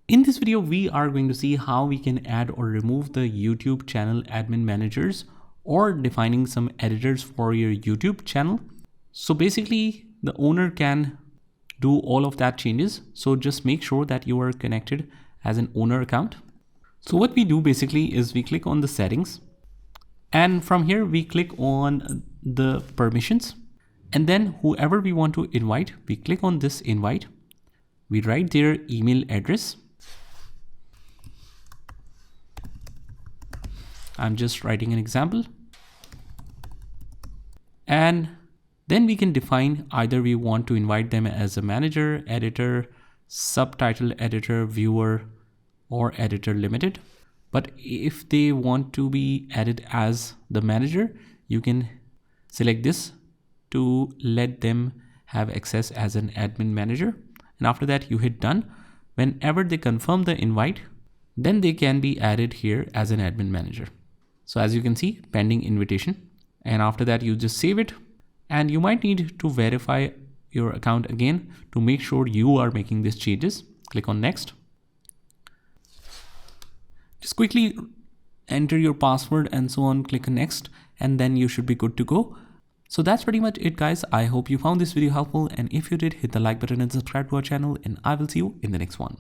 In this video, we are going to see how we can add or remove the YouTube channel admin managers or defining some editors for your YouTube channel. So basically the owner can do all of that changes. So just make sure that you are connected as an owner account. So what we do basically is we click on the settings, and from here we click on the permissions, and then whoever we want to invite, we click on this invite. We write their email address. I'm just writing an example. And then we can define either we want to invite them as a manager, editor, subtitle editor, viewer, or editor limited. But if they want to be added as the manager, you can select this to let them have access as an admin manager. And after that, you hit done. Whenever they confirm the invite, then they can be added here as an admin manager. So as you can see, pending invitation. And after that, you just save it. And you might need to verify your account again to make sure you are making these changes. Click on next. Just quickly enter your password and so on, click on next, and then you should be good to go. So that's pretty much it, guys. I hope you found this video helpful, and if you did, hit the like button and subscribe to our channel, and I will see you in the next one.